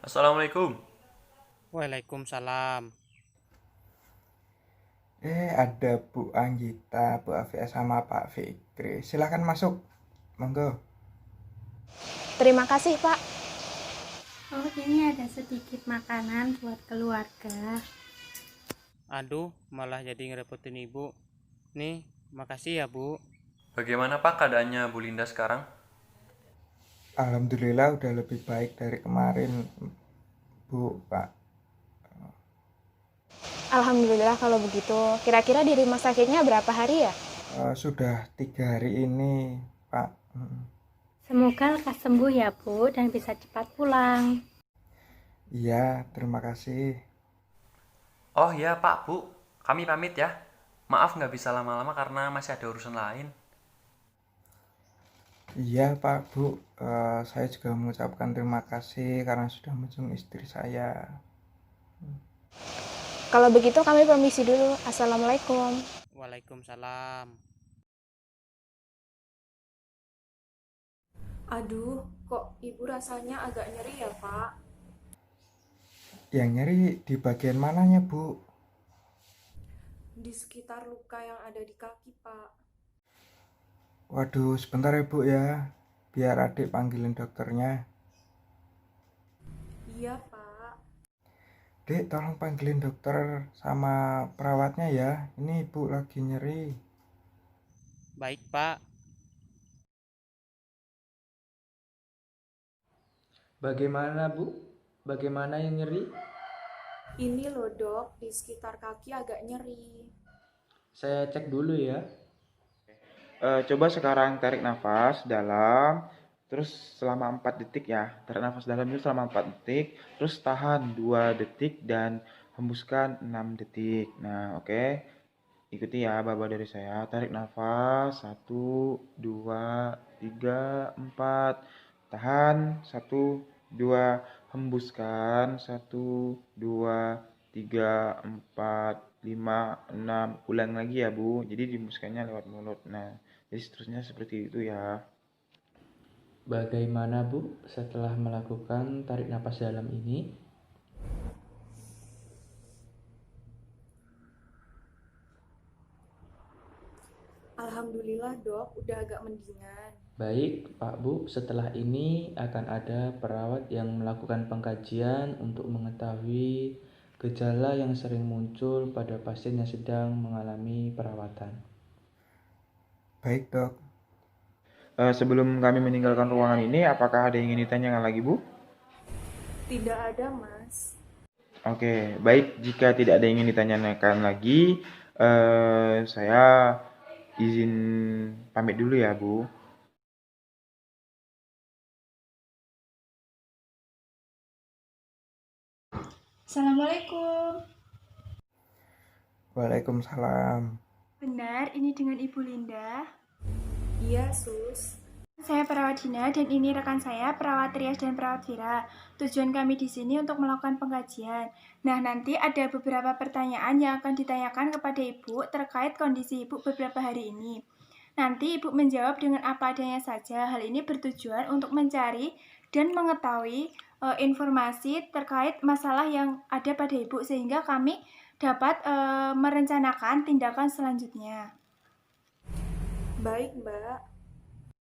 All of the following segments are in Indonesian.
Assalamualaikum. Waalaikumsalam. Ada Bu Anggita, Bu Afia sama Pak Fikri. Silahkan masuk. Monggo. Terima kasih, Pak. Oh, ini ada sedikit makanan buat keluarga. Aduh, malah jadi ngerepotin ibu. Nih, makasih ya, Bu. Bagaimana Pak keadaannya Bu Linda sekarang? Alhamdulillah udah lebih baik dari kemarin, Bu, Pak. Alhamdulillah kalau begitu. Kira-kira di rumah sakitnya berapa hari ya? Sudah 3 hari ini, Pak. Semoga lekas sembuh ya, Bu, dan bisa cepat pulang. Iya, terima kasih. Oh ya Pak, Bu, kami pamit ya. Maaf nggak bisa lama-lama karena masih ada urusan lain. Iya, Pak, Bu. Saya juga mengucapkan terima kasih karena sudah menjenguk istri saya. Kalau begitu kami permisi dulu. Assalamualaikum. Waalaikumsalam. Aduh, kok ibu rasanya agak nyeri ya, Pak? Yang nyeri di bagian mananya, Bu? Di sekitar luka yang ada di kaki, Pak. Waduh, sebentar ya, Bu ya. Biar adik panggilin dokternya. Iya, Pak. Dek, tolong panggilin dokter sama perawatnya ya. Ini ibu lagi nyeri. Baik, Pak. Bagaimana Bu? Bagaimana yang nyeri? Ini loh, Dok, di sekitar kaki agak nyeri. Saya cek dulu ya. Coba sekarang tarik nafas dalam, terus selama 4 detik ya. Tarik nafas dalam itu selama 4 detik, terus tahan 2 detik dan hembuskan 6 detik. Nah, oke. Ikuti ya baba dari saya. Tarik nafas, 1, 2, 3, 4. Tahan, 1, 2. Hembuskan, 1, 2, 3, 4, 5, 6. Ulang lagi ya Bu. Jadi dihembuskannya lewat mulut. Nah, jadi seterusnya seperti itu ya. Bagaimana Bu setelah melakukan tarik napas dalam ini? Alhamdulillah, Dok, udah agak mendingan. Baik, Pak Bu, setelah ini akan ada perawat yang melakukan pengkajian untuk mengetahui gejala yang sering muncul pada pasien yang sedang mengalami perawatan. Baik, Dok. Sebelum kami meninggalkan ruangan ini, apakah ada yang ingin ditanyakan lagi, Bu? Tidak ada, Mas. Oke, baik. Jika tidak ada yang ingin ditanyakan lagi, saya izin pamit dulu ya, Bu. Assalamualaikum. Waalaikumsalam. Benar, ini dengan Ibu Linda. Iya, Sus. Saya perawat Dina dan ini rekan saya, perawat Trias dan perawat Vira. Tujuan kami di sini untuk melakukan pengkajian. Nah, nanti ada beberapa pertanyaan yang akan ditanyakan kepada Ibu terkait kondisi Ibu beberapa hari ini. Nanti Ibu menjawab dengan apa adanya saja. Hal ini bertujuan untuk mencari dan mengetahui informasi terkait masalah yang ada pada Ibu sehingga kami dapat merencanakan tindakan selanjutnya. Baik, Mbak.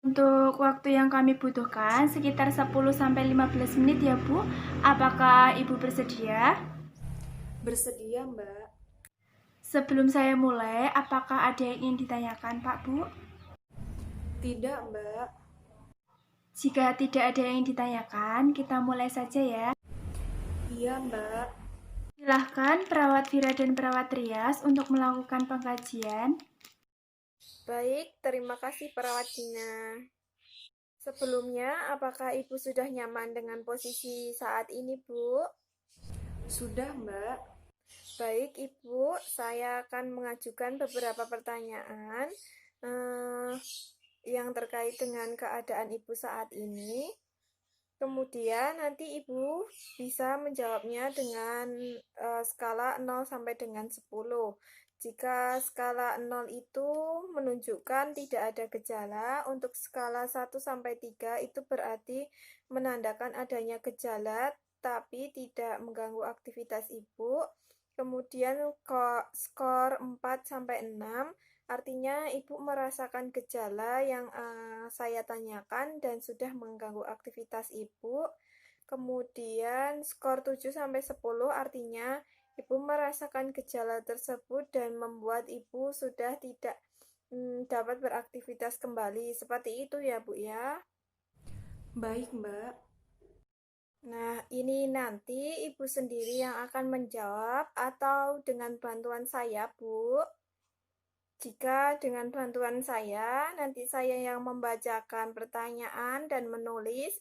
Untuk waktu yang kami butuhkan sekitar 10-15 menit ya Bu. Apakah Ibu bersedia? Bersedia, Mbak. Sebelum saya mulai, apakah ada yang ingin ditanyakan Pak Bu? Tidak, Mbak. Jika tidak ada yang ingin ditanyakan, kita mulai saja ya. Iya, Mbak. Silahkan perawat Vira dan perawat Trias untuk melakukan pengkajian. Baik, terima kasih perawat Dina. Sebelumnya, apakah Ibu sudah nyaman dengan posisi saat ini, Bu? Sudah, Mbak. Baik, Ibu, saya akan mengajukan beberapa pertanyaan yang terkait dengan keadaan Ibu saat ini. Kemudian nanti Ibu bisa menjawabnya dengan skala 0 sampai dengan 10. Jika skala 0 itu menunjukkan tidak ada gejala, untuk skala 1 sampai 3 itu berarti menandakan adanya gejala tapi tidak mengganggu aktivitas Ibu. Kemudian skor 4-6, artinya Ibu merasakan gejala yang saya tanyakan dan sudah mengganggu aktivitas Ibu. Kemudian skor 7-10, artinya Ibu merasakan gejala tersebut dan membuat Ibu sudah tidak dapat beraktivitas kembali. Seperti itu ya, Bu ya. Baik, Mbak. Nah, ini nanti Ibu sendiri yang akan menjawab atau dengan bantuan saya, Bu. Jika dengan bantuan saya, nanti saya yang membacakan pertanyaan dan menulis,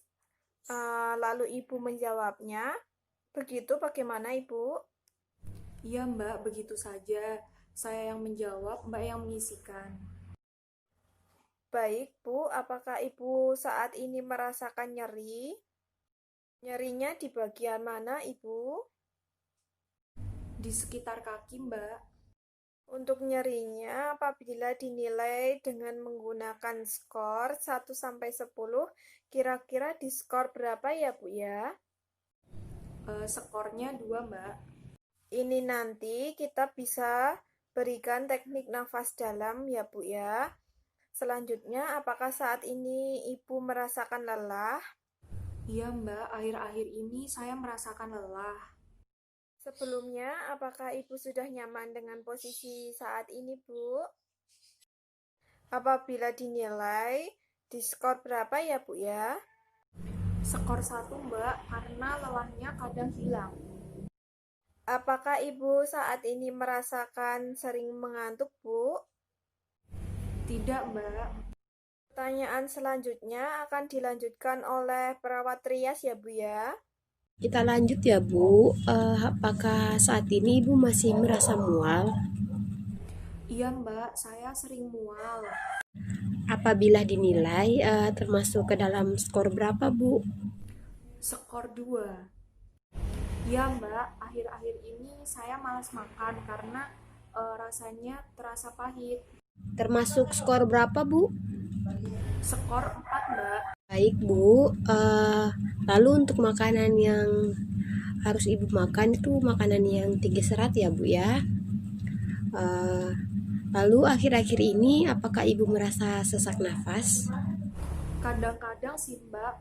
lalu Ibu menjawabnya. Begitu bagaimana, Ibu? Iya, Mbak, begitu saja. Saya yang menjawab, Mbak yang mengisikan. Baik, Bu. Apakah Ibu saat ini merasakan nyeri? Nyerinya di bagian mana, Ibu? Di sekitar kaki, Mbak. Untuk nyerinya, apabila dinilai dengan menggunakan skor 1-10, kira-kira di skor berapa ya, Bu ya? Skornya 2, Mbak. Ini nanti kita bisa berikan teknik nafas dalam ya, Bu ya. Selanjutnya, apakah saat ini Ibu merasakan lelah? Iya, Mbak, akhir-akhir ini saya merasakan lelah. Sebelumnya, apakah Ibu sudah nyaman dengan posisi saat ini, Bu? Apabila dinilai, di skor berapa ya, Bu ya? Skor 1, Mbak, karena lelahnya kadang hilang. Apakah Ibu saat ini merasakan sering mengantuk, Bu? Tidak, Mbak. Pertanyaan selanjutnya akan dilanjutkan oleh perawat trias ya, Bu ya. Kita lanjut ya Bu, apakah saat ini Ibu masih merasa mual? Iya, Mbak, saya sering mual. Apabila dinilai termasuk ke dalam skor berapa Bu? Skor 2. Iya, Mbak, akhir-akhir ini saya malas makan karena rasanya terasa pahit. Termasuk skor berapa Bu? Skor 4, Mbak. Baik Bu, lalu untuk makanan yang harus Ibu makan itu makanan yang tinggi serat ya Bu ya. Lalu akhir-akhir ini apakah Ibu merasa sesak nafas? Kadang-kadang sih, Mbak,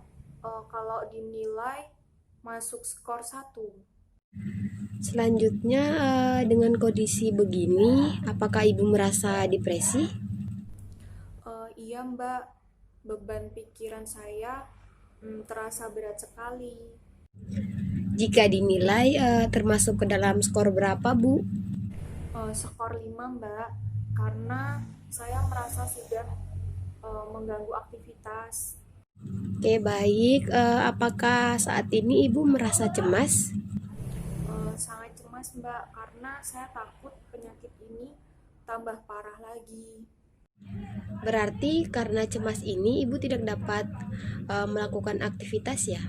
kalau dinilai masuk skor 1. Selanjutnya dengan kondisi begini, apakah Ibu merasa depresi? Iya, Mbak, beban pikiran saya terasa berat sekali. Jika dinilai termasuk ke dalam skor berapa Bu? Skor 5, Mbak, karena saya merasa sudah mengganggu aktivitas. Oke baik, apakah saat ini Ibu merasa cemas? Sangat cemas, Mbak, karena saya takut penyakit ini tambah parah lagi. Berarti karena cemas ini Ibu tidak dapat melakukan aktivitas ya?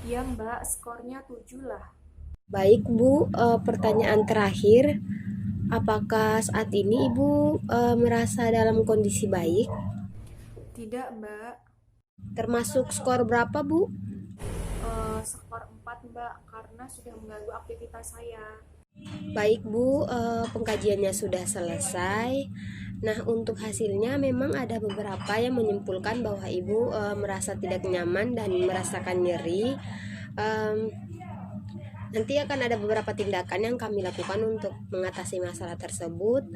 Iya, Mbak, skornya 7 lah. Baik Bu, pertanyaan terakhir, apakah saat ini Ibu merasa dalam kondisi baik? Tidak, Mbak. Termasuk skor berapa Bu? Skor 4, Mbak, karena sudah mengganggu aktivitas saya. Baik Bu, pengkajiannya sudah selesai. Nah untuk hasilnya memang ada beberapa yang menyimpulkan bahwa Ibu merasa tidak nyaman dan merasakan nyeri. Nanti akan ada beberapa tindakan yang kami lakukan untuk mengatasi masalah tersebut.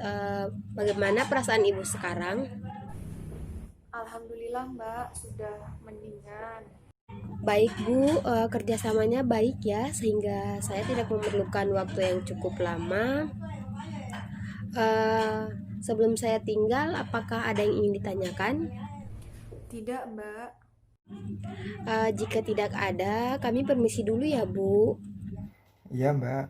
Bagaimana perasaan Ibu sekarang? Alhamdulillah, Mbak, sudah mendingan. Baik Bu, kerjasamanya baik ya, sehingga saya tidak memerlukan waktu yang cukup lama. Sebelum saya tinggal, apakah ada yang ingin ditanyakan? Tidak, Mbak. Jika tidak ada, kami permisi dulu ya Bu. Iya Mbak.